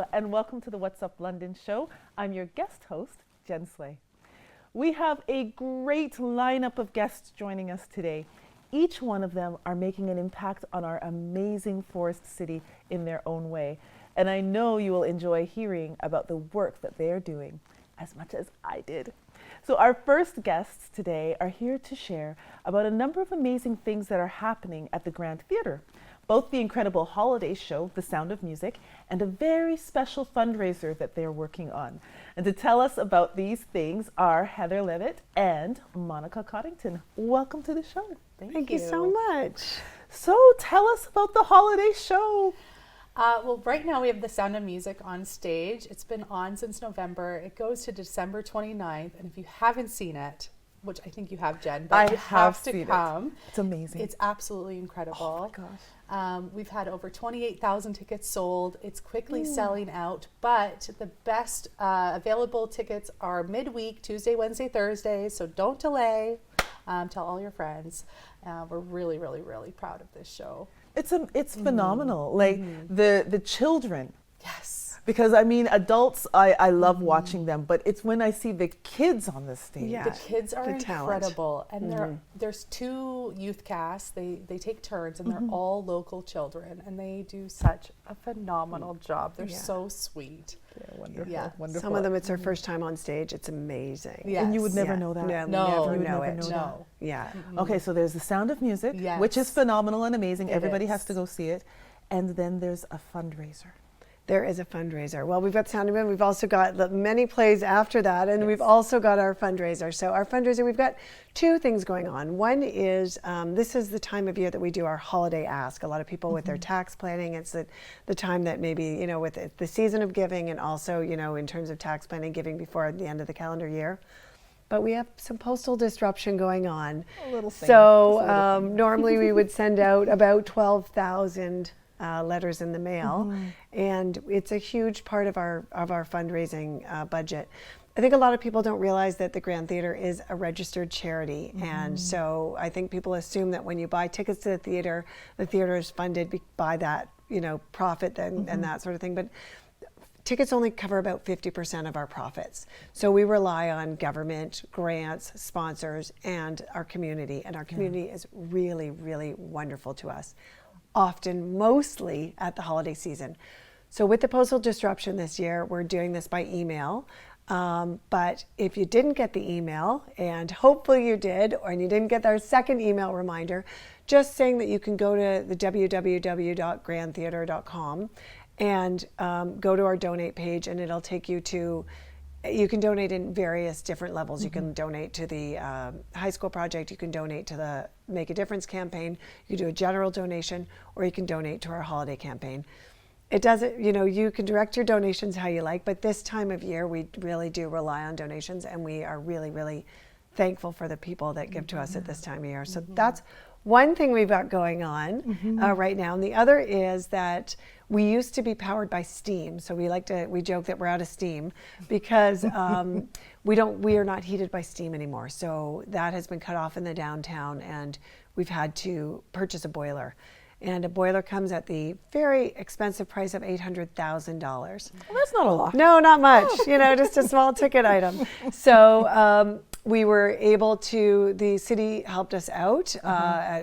Hello, and welcome to the What's Up London show. I'm your guest host, Jen Slay. We have a great lineup of guests joining us today. Each one of them are making an impact on our amazing forest city in their own way. And I know you will enjoy hearing about the work that they are doing as much as I did. So our first guests today are here to share about a number of amazing things that are happening at the Grand Theatre. Both the incredible holiday show, The Sound of Music, and a very special fundraiser that they're working on. And to tell us about these things are Heather Levitt and Monica Coddington. Welcome to the show. Thank you so much. So tell us about the holiday show. Well, right now we have The Sound of Music on stage. It's been on since November. It goes to December 29th. And if you haven't seen it, which I think you have, Jen, but you have to come. It's amazing. It's absolutely incredible. Oh my gosh. We've had over 28,000 tickets sold. It's quickly selling out, but the best available tickets are midweek, Tuesday, Wednesday, Thursday. So don't delay. Tell all your friends. We're really, really, really proud of this show. It's phenomenal. Like the children. Yes. Because I mean, adults, I love watching them, but it's when I see the kids on the stage. The kids are incredible. Talent. And there's two youth casts. They take turns, and they're all local children, and they do such a phenomenal job. They're so sweet. Yeah, wonderful. Yeah. Wonderful. Some of them, it's their first time on stage. It's amazing. Yes. And you would never know that. No, never you would know never it. know that. Yeah. Okay, so there's The Sound of Music, Yes. which is phenomenal and amazing. It Everybody is. has to go see it. And then there's a fundraiser. There is a fundraiser. Well, we've got Sound of Music. We've also got the many plays after that, and we've also got our fundraiser. So our fundraiser, we've got two things going on. One is this is the time of year that we do our holiday ask. A lot of people with their tax planning, it's the time that maybe, you know, with the season of giving, and also, you know, in terms of tax planning, giving before the end of the calendar year. But we have some postal disruption going on. A little thing. So normally we would send out about 12,000 letters in the mail, and it's a huge part of our fundraising budget. I think a lot of people don't realize that the Grand Theatre is a registered charity, and so I think people assume that when you buy tickets to the theatre is funded by that, you know, profit and that sort of thing. But tickets only cover about 50% of our profits. So we rely on government, grants, sponsors, and our community. And our community is really, really wonderful to us, often mostly at the holiday season. So with the postal disruption this year, we're doing this by email. But if you didn't get the email, and hopefully you did, and you didn't get our second email reminder, just saying that you can go to the www.grandtheatre.com and go to our donate page, and it'll take you to, you can donate in various different levels. You can donate to the high school project, you can donate to the Make a Difference campaign, you can do a general donation, or you can donate to our holiday campaign. It doesn't, you know, you can direct your donations how you like, but this time of year we really do rely on donations, and we are really, really thankful for the people that give to us at this time of year. So that's one thing we've got going on right now. And the other is that we used to be powered by steam. So we joke that we're out of steam because we are not heated by steam anymore. So that has been cut off in the downtown, and we've had to purchase a boiler. And a boiler comes at the very expensive price of $800,000. Well, that's not a lot. No, not much. You know, just a small ticket item. So we were able to, the city helped us out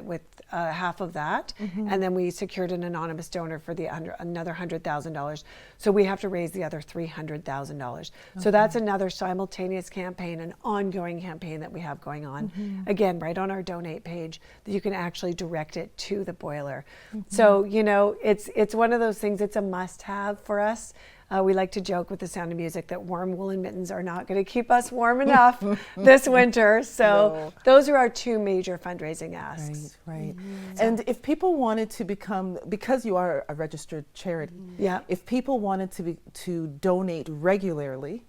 with half of that, and then we secured an anonymous donor for another $100,000. So we have to raise the other $300,000. So that's another simultaneous campaign, an ongoing campaign that we have going on. Again, right on our donate page, that you can actually direct it to the boiler. So, you know, it's one of those things, it's a must-have for us. We like to joke with The Sound of Music that warm woolen mittens are not going to keep us warm enough this winter. So those are our two major fundraising asks. Right. And if people wanted to become, because you are a registered charity, if people wanted to donate regularly,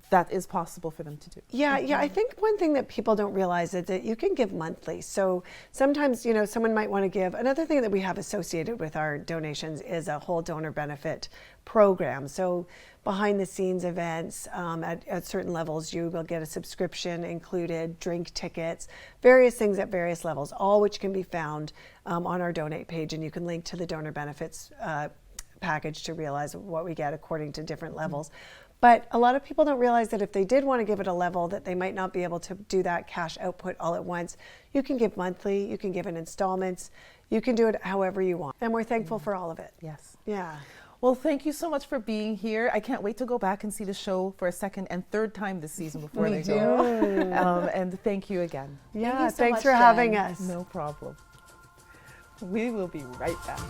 that is possible for them to do. Yeah, I think one thing that people don't realize is that you can give monthly. So sometimes, you know, someone might want to give. Another thing that we have associated with our donations is a whole donor benefit program. So behind the scenes events at certain levels, you will get a subscription included, drink tickets, various things at various levels, all which can be found on our donate page, and you can link to the donor benefits package to realize what we get according to different levels. But a lot of people don't realize that if they did want to give it a level, that they might not be able to do that cash output all at once. You can give monthly, you can give in installments, you can do it however you want. And we're thankful for all of it. Yes. Yeah. Well, thank you so much for being here. I can't wait to go back and see the show for a second and third time this season before they go. And thank you again. Yeah, Thank you so thanks much, for having Jen. us. No problem. We will be right back.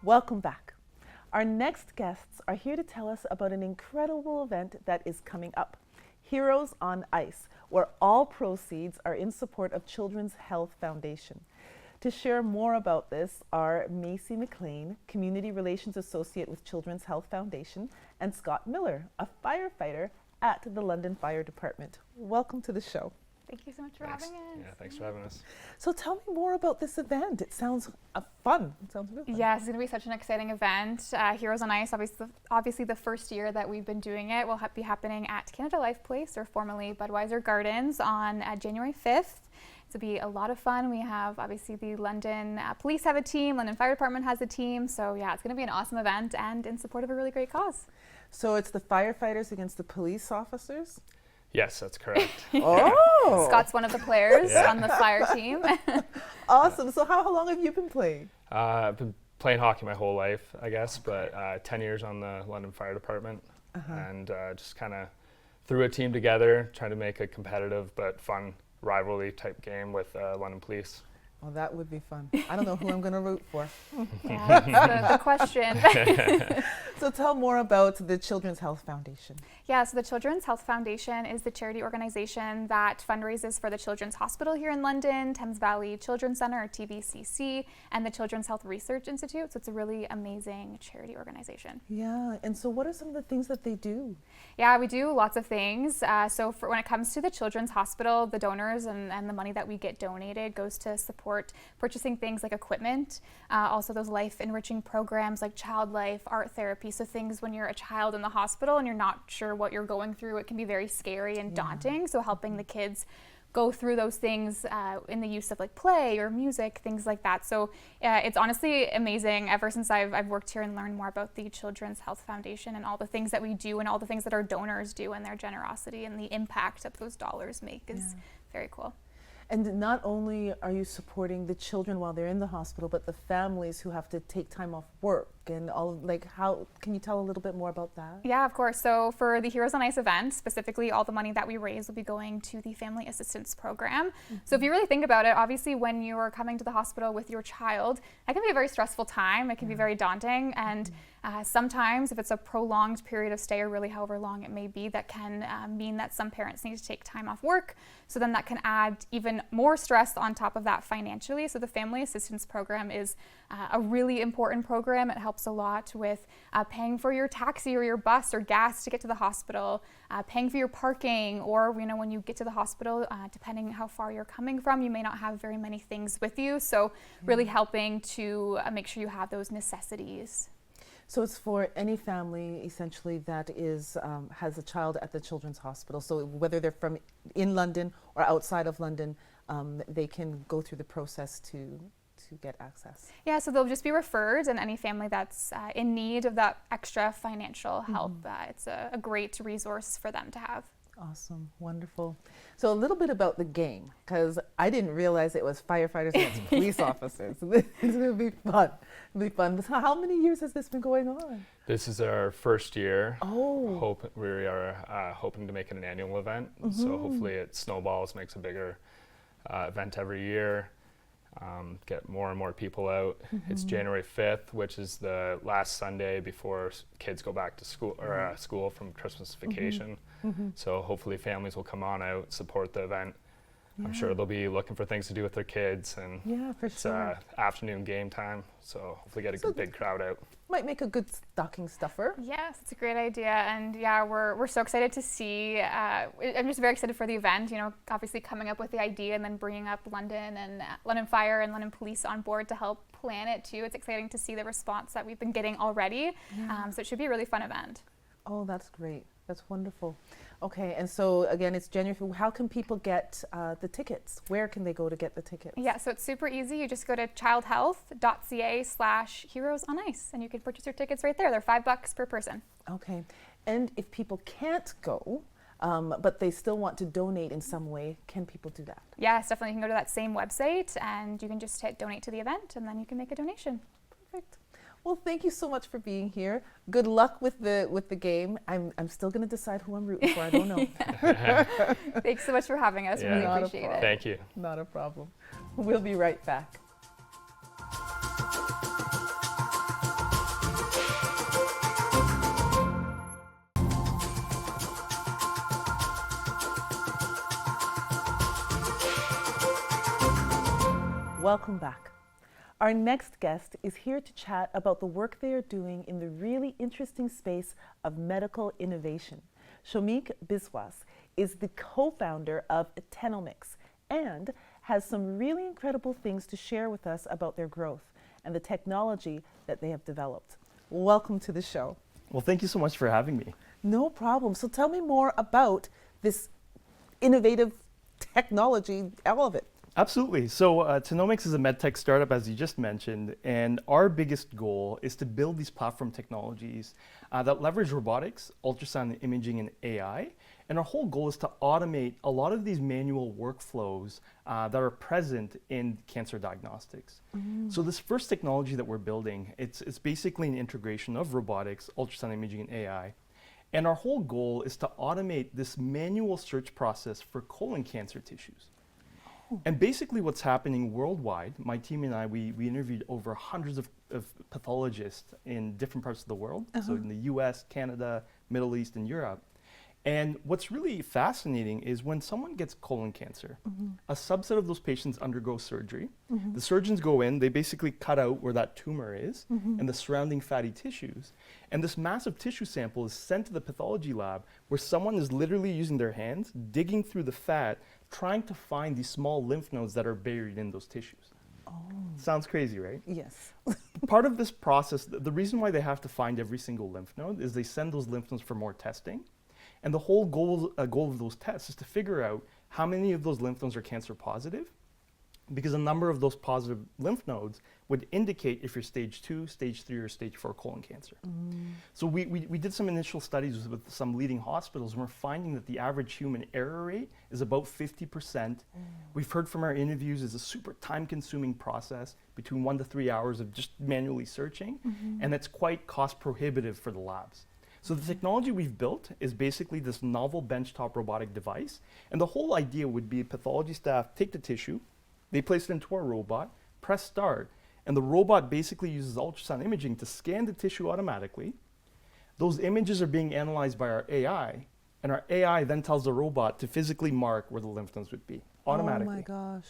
Welcome back. Our next guests are here to tell us about an incredible event that is coming up, Heroes on Ice, where all proceeds are in support of Children's Health Foundation. To share more about this are Macy McLean, Community Relations Associate with Children's Health Foundation, and Scott Miller, a firefighter at the London Fire Department. Welcome to the show. Thank you so much for having us. Yeah, thanks for having us. So tell me more about this event. It sounds fun. It sounds really fun. Yes, it's going to be such an exciting event. Heroes on Ice, obviously the first year that we've been doing it, will be happening at Canada Life Place, or formerly Budweiser Gardens, on January 5th. It'll be a lot of fun. We have obviously the London Police have a team, London Fire Department has a team. So yeah, it's going to be an awesome event and in support of a really great cause. So it's the firefighters against the police officers? Yes, that's correct. Oh! Scott's one of the players on the fire team. Awesome. So how long have you been playing? I've been playing hockey my whole life, I guess, but 10 years on the London Fire Department, and just kind of threw a team together, trying to make a competitive but fun rivalry type game with London Police. Well, that would be fun. I don't know who I'm going to root for. Yeah, that's the question. So tell more about the Children's Health Foundation. Yeah, so the Children's Health Foundation is the charity organization that fundraises for the Children's Hospital here in London, Thames Valley Children's Centre, or TVCC, and the Children's Health Research Institute. So it's a really amazing charity organization. Yeah, and so what are some of the things that they do? Yeah, we do lots of things. So when it comes to the Children's Hospital, the donors and the money that we get donated goes to support purchasing things like equipment, also those life enriching programs like child life, art therapy. So things when you're a child in the hospital and you're not sure what you're going through, it can be very scary and daunting. So helping the kids go through those things in the use of like play or music, things like that. So it's honestly amazing. Ever since I've worked here and learned more about the Children's Health Foundation and all the things that we do and all the things that our donors do and their generosity and the impact that those dollars make is very cool. And not only are you supporting the children while they're in the hospital, but the families who have to take time off work and all, like, how can you tell a little bit more about that? Yeah, of course. So for the Heroes on Ice event, specifically, all the money that we raise will be going to the Family Assistance Program. So if you really think about it, obviously when you are coming to the hospital with your child, that can be a very stressful time. It can be very daunting. And sometimes if it's a prolonged period of stay, or really however long it may be, that can mean that some parents need to take time off work. So then that can add even more stress on top of that financially. So the Family Assistance Program is a really important program. It helps a lot with paying for your taxi or your bus or gas to get to the hospital, paying for your parking, or when you get to the hospital, depending how far you're coming from, you may not have very many things with you. So really helping to make sure you have those necessities. So it's for any family essentially that is has a child at the Children's Hospital. So whether they're from in London or outside of London, they can go through the process to get access. Yeah, so they'll just be referred, and any family that's in need of that extra financial help, it's a great resource for them to have. Awesome, wonderful. So a little bit about the game, because I didn't realize it was firefighters against police officers. This is going to be fun. It'll be fun. So how many years has this been going on? This is our first year. Oh. We are hoping to make it an annual event. So hopefully it snowballs, makes a bigger event every year. Get more and more people out. It's January 5th, which is the last Sunday before kids go back to school or school from Christmas vacation. So hopefully families will come on out, support the event. I'm sure they'll be looking for things to do with their kids, and for it's sure. Afternoon game time. So hopefully get a big crowd out. Might make a good stocking stuffer. Yes, it's a great idea, and yeah, we're so excited to see. I'm just very excited for the event. Obviously coming up with the idea and then bringing up London and London Fire and London Police on board to help plan it too. It's exciting to see the response that we've been getting already. So it should be a really fun event. Oh, that's great. That's wonderful. Okay, and so again, it's January. How can people get the tickets? Where can they go to get the tickets? Yeah, so it's super easy. You just go to childhealth.ca/Heroes on Ice, and you can purchase your tickets right there. They're $5 per person. Okay, and if people can't go, but they still want to donate in some way, can people do that? Yes, definitely. You can go to that same website, and you can just hit donate to the event, and then you can make a donation. Perfect. Well, thank you so much for being here. Good luck with the game. I'm still going to decide who I'm rooting for. I don't know. Thanks so much for having us. Yeah. Really Not a appreciate problem. it. Thank you. Not a problem. We'll be right back. Welcome back. Our next guest is here to chat about the work they are doing in the really interesting space of medical innovation. Toomic Biswas is the co-founder of Toomic and has some really incredible things to share with us about their growth and the technology that they have developed. Welcome to the show. Well, thank you so much for having me. No problem. So tell me more about this innovative technology, all of it. Absolutely. So Toomic is a medtech startup, as you just mentioned, and our biggest goal is to build these platform technologies that leverage robotics, ultrasound imaging, and AI. And our whole goal is to automate a lot of these manual workflows that are present in cancer diagnostics. So this first technology that we're building, it's basically an integration of robotics, ultrasound imaging, and AI. And our whole goal is to automate this manual search process for colon cancer tissues. And basically what's happening worldwide, my team and I, we interviewed over hundreds of pathologists in different parts of the world, so in the US, Canada, Middle East, and Europe. And what's really fascinating is when someone gets colon cancer, a subset of those patients undergo surgery. The surgeons go in, they basically cut out where that tumor is and the surrounding fatty tissues. And this massive tissue sample is sent to the pathology lab where someone is literally using their hands, digging through the fat, trying to find these small lymph nodes that are buried in those tissues. Sounds crazy, right? Yes. Part of this process, the reason why they have to find every single lymph node is they send those lymph nodes for more testing. And the whole goal of those tests is to figure out how many of those lymph nodes are cancer positive, because a number of those positive lymph nodes would indicate if you're stage 2, stage 3, or stage 4 colon cancer. So we did some initial studies with some leading hospitals, and we're finding that the average human error rate is about 50%. We've heard from our interviews it's a super time-consuming process, between 1 to 3 hours of just manually searching, and it's quite cost prohibitive for the labs. So the technology we've built is basically this novel benchtop robotic device, and the whole idea would be pathology staff take the tissue, they place it into our robot, press start, and the robot basically uses ultrasound imaging to scan the tissue automatically. Those images are being analyzed by our AI, and our AI then tells the robot to physically mark where the lymph nodes would be automatically. Oh my gosh.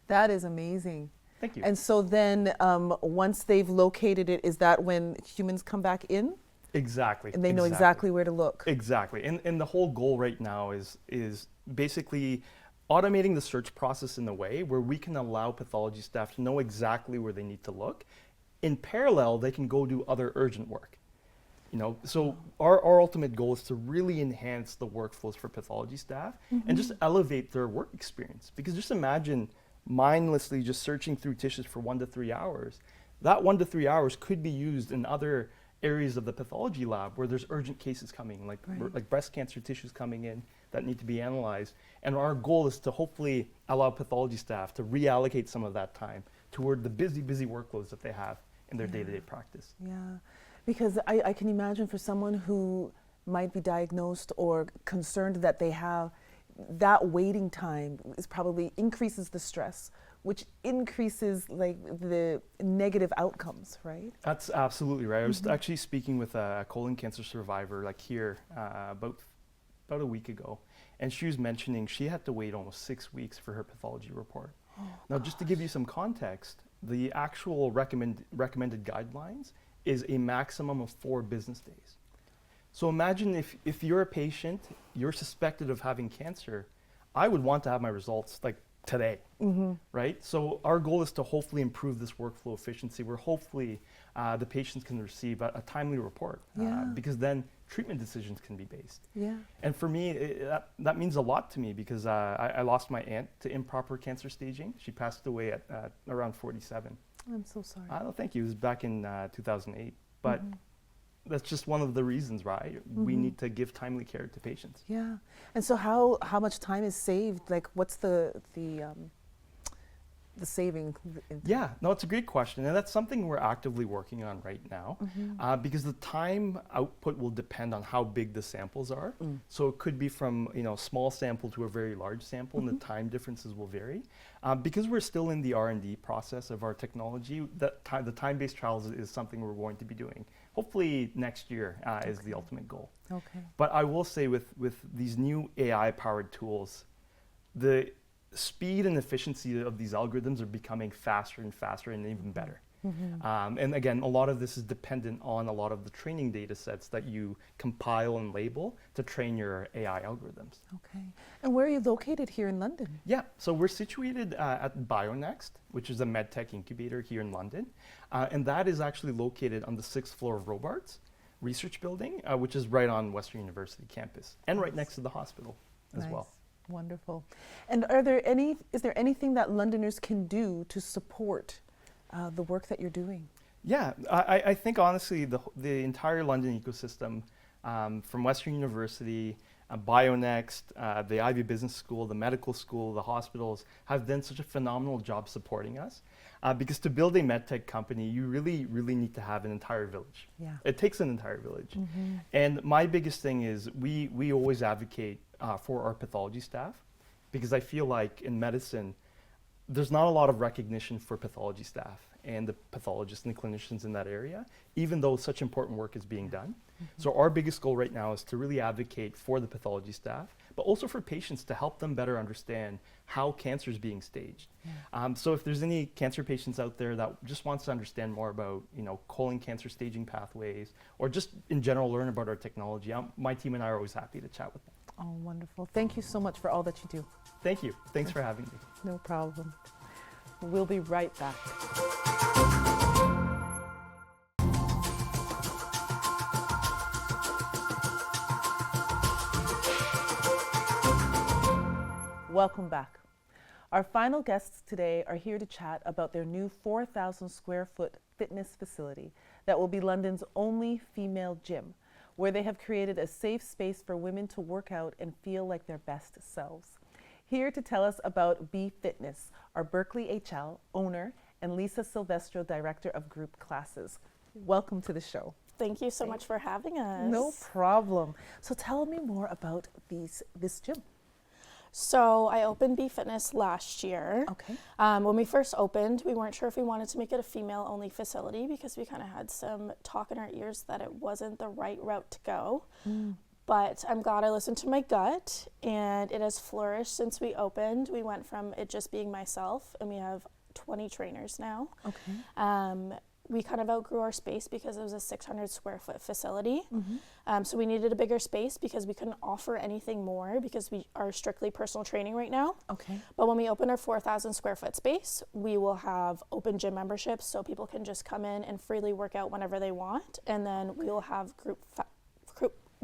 That is amazing. Thank you. And so then once they've located it, is that when humans come back in? Exactly. And they know exactly where to look? Exactly. And the whole goal right now is basically automating the search process in a way where we can allow pathology staff to know exactly where they need to look. In parallel, they can go do other urgent work. So our ultimate goal is to really enhance the workflows for pathology staff and just elevate their work experience. Because just imagine mindlessly just searching through tissues for 1 to 3 hours. That 1 to 3 hours could be used in other areas of the pathology lab where there's urgent cases coming, like breast cancer tissues coming in that need to be analyzed. And our goal is to hopefully allow pathology staff to reallocate some of that time toward the busy workloads that they have in their day-to-day practice. Yeah, because I can imagine for someone who might be diagnosed or concerned that they have, that waiting time is probably increases the stress, which increases like the negative outcomes, right? That's absolutely right. I was actually speaking with a colon cancer survivor like here about a week ago, and she was mentioning she had to wait almost 6 weeks for her pathology report. Now, just to give you some context, the actual recommended guidelines is a maximum of 4 business days. So imagine if you're a patient, you're suspected of having cancer, I would want to have my results like today, right? So our goal is to hopefully improve this workflow efficiency where hopefully the patients can receive a timely report because then treatment decisions can be based. Yeah. And for me, that means a lot to me because I lost my aunt to improper cancer staging. She passed away at around 47. I'm so sorry. Oh, thank you. It was back in 2008. But that's just one of the reasons why we need to give timely care to patients. Yeah. And so how much time is saved? Like what's the saving? Yeah, no, it's a great question. And that's something we're actively working on right now because the time output will depend on how big the samples are. So it could be from small sample to a very large sample and the time differences will vary. Because we're still in the R&D process of our technology, the time-based trials is something we're going to be doing. Hopefully next year is the ultimate goal. Okay. But I will say with these new AI-powered tools, the speed and efficiency of these algorithms are becoming faster and faster and even better. And again, a lot of this is dependent on a lot of the training data sets that you compile and label to train your AI algorithms. Okay. And where are you located here in London? Yeah, so we're situated at BioNext, which is a medtech incubator here in London. And that is actually located on the 6th floor of Robarts Research Building, which is right on Western University campus and right next to the hospital as well. Wonderful. And is there anything that Londoners can do to support the work that you're doing? Yeah, I think honestly the entire London ecosystem, from Western University, BioNext, the Ivy Business School, the medical school, the hospitals have done such a phenomenal job supporting us. Because to build a medtech company, you really, really need to have an entire village. Yeah. It takes an entire village. And my biggest thing is we always advocate for our pathology staff because I feel like in medicine, there's not a lot of recognition for pathology staff and the pathologists and the clinicians in that area, even though such important work is being done. So our biggest goal right now is to really advocate for the pathology staff, but also for patients to help them better understand how cancer is being staged. So if there's any cancer patients out there that just wants to understand more about, colon cancer staging pathways, or just in general learn about our technology, my team and I are always happy to chat with them. Oh, wonderful. Thank you so much for all that you do. Thank you. Thanks for having me. No problem. We'll be right back. Welcome back. Our final guests today are here to chat about their new 4,000 square foot fitness facility that will be London's only female gym, where they have created a safe space for women to work out and feel like their best selves. Here to tell us about B Fitness are Berkeley HL, owner, and Lisa Silvestro, director of group classes. Welcome to the show. Thank you so much for having us. No problem. So tell me more about this gym. So I opened B Fitness last year. Okay. When we first opened, we weren't sure if we wanted to make it a female-only facility because we kind of had some talk in our ears that it wasn't the right route to go. But I'm glad I listened to my gut, and it has flourished since we opened. We went from it just being myself, and we have 20 trainers now. Okay. We kind of outgrew our space because it was a 600 square foot facility. So we needed a bigger space because we couldn't offer anything more because we are strictly personal training right now. Okay. But when we open our 4,000 square foot space, we will have open gym memberships so people can just come in and freely work out whenever they want. And then we will have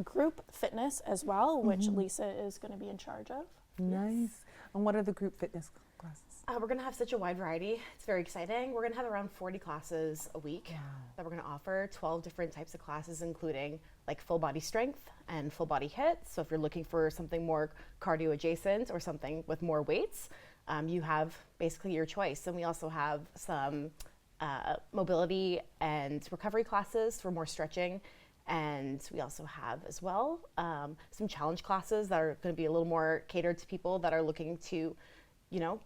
group fitness as well, which Lisa is going to be in charge of. Nice. And what are the group fitness classes? We're going to have such a wide variety. It's very exciting. We're going to have around 40 classes a week that we're going to offer, 12 different types of classes, including like full body strength and full body HIIT. So if you're looking for something more cardio adjacent or something with more weights, you have basically your choice. And we also have some mobility and recovery classes for more stretching. And we also have as well some challenge classes that are going to be a little more catered to people that are looking to,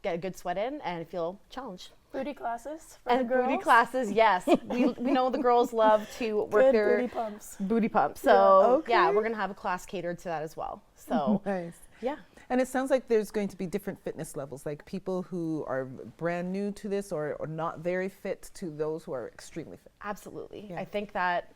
get a good sweat in and feel challenged. Booty classes for And the girls. booty classes, yes. we know the girls love to work Good their booty pumps. booty pumps. So Yeah, we're going to have a class catered to that as well. So Nice. yeah. And it sounds like there's going to be different fitness levels, like people who are brand new to this or not very fit to those who are extremely fit. Absolutely. Yeah. I think that,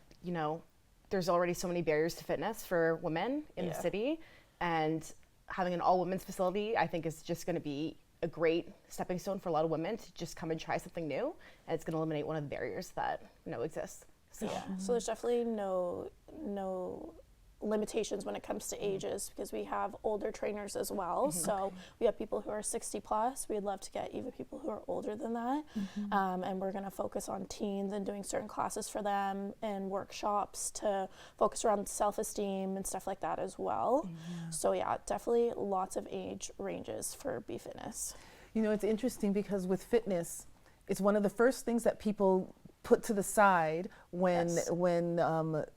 there's already so many barriers to fitness for women in the city, and having an all women's facility, I think, is just going to be a great stepping stone for a lot of women to just come and try something new, and it's going to eliminate one of the barriers that exists. So Yeah. So there's definitely no limitations when it comes to ages, because we have older trainers as well. So we have people who are 60 plus. We'd love to get even people who are older than that. And we're going to focus on teens and doing certain classes for them and workshops to focus around self-esteem and stuff like that as well. So yeah, definitely lots of age ranges for Be Fitness. You know, it's interesting because with fitness, it's one of the first things that people put to the side when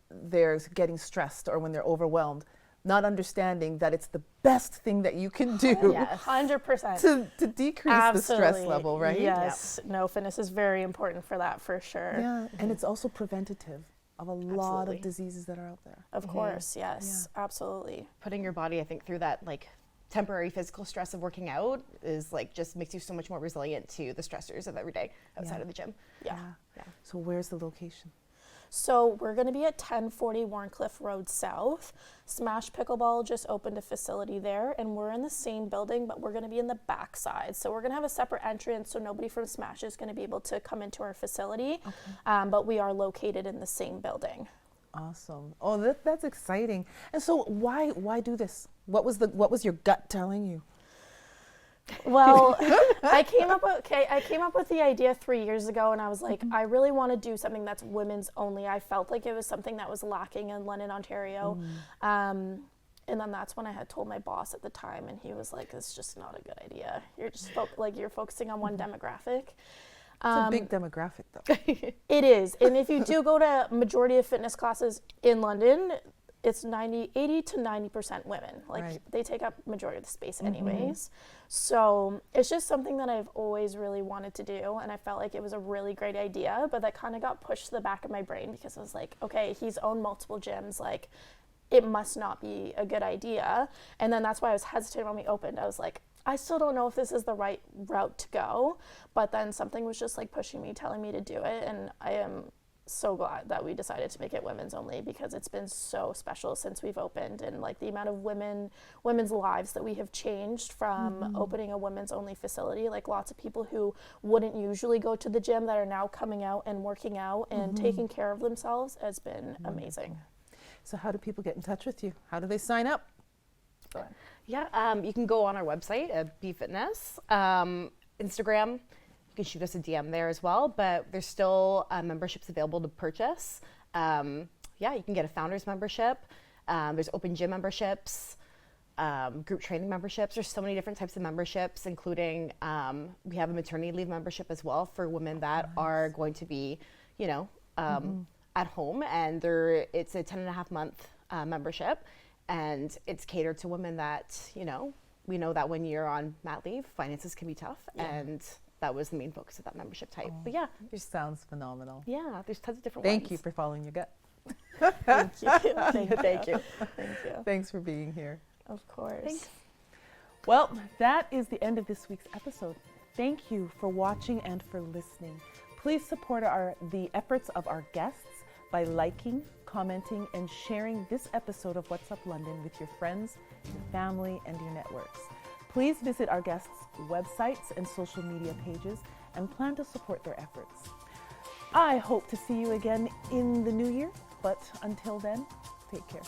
they're getting stressed or when they're overwhelmed, not understanding that it's the best thing that you can do 100%. to decrease the stress level, right? Yes. No, fitness is very important for that, for sure. Yeah, and it's also preventative of a lot Absolutely. of diseases that are out there. Of course, yes, absolutely. putting your body, I think, through that like temporary physical stress of working out is like just makes you so much more resilient to the stressors of every day outside of the gym. Yeah. So where's the location? So we're going to be at 1040 Warncliffe Road South. Smash Pickleball just opened a facility there, and we're in the same building, but we're going to be in the back side. So we're going to have a separate entrance, so nobody from Smash is going to be able to come into our facility, but we are located in the same building. Awesome. Oh, that's exciting. And so why do this? What was your gut telling you? Well, I came up with the idea 3 years ago, and I was like, I really want to do something that's women's only. I felt like it was something that was lacking in London, Ontario. And then that's when I had told my boss at the time, and he was like, it's just not a good idea. You're just you're focusing on one demographic. It's a big demographic, though. It is. And if you do go to majority of fitness classes in London, it's 80 to 90% women. Like they take up majority of the space anyways. So it's just something that I've always really wanted to do, and I felt like it was a really great idea, but that kind of got pushed to the back of my brain because I was like, okay, he's owned multiple gyms, like it must not be a good idea. And then that's why I was hesitant when we opened. I was like, I still don't know if this is the right route to go, but then something was just like pushing me, telling me to do it, and I am so glad that we decided to make it women's only because it's been so special since we've opened, and like the amount of women's lives that we have changed from opening a women's only facility. Like lots of people who wouldn't usually go to the gym that are now coming out and working out and taking care of themselves has been amazing. So how do people get in touch with you? How do they sign up? Go ahead. Yeah, you can go on our website at Be Fitness, Instagram. You can shoot us a DM there as well, but there's still memberships available to purchase. Yeah, you can get a founder's membership. There's open gym memberships, group training memberships. There's so many different types of memberships, including we have a maternity leave membership as well for women that are going to be, at home, and it's a 10.5-month membership, and it's catered to women that, we know that when you're on mat leave, finances can be tough, and that was the main focus of that membership type. But yeah, Sounds phenomenal. yeah, there's tons of different Thank ones. you for following your gut. Thank you. Thank you. Thank you. Thank you. Thanks for being here. Of course. Thanks. Well, that is the end of this week's episode. Thank you for watching and for listening. Please support the efforts of our guests by liking, commenting, and sharing this episode of What's Up London with your friends, your family, and your networks. Please visit our guests' websites and social media pages and plan to support their efforts. I hope to see you again in the new year, but until then, take care.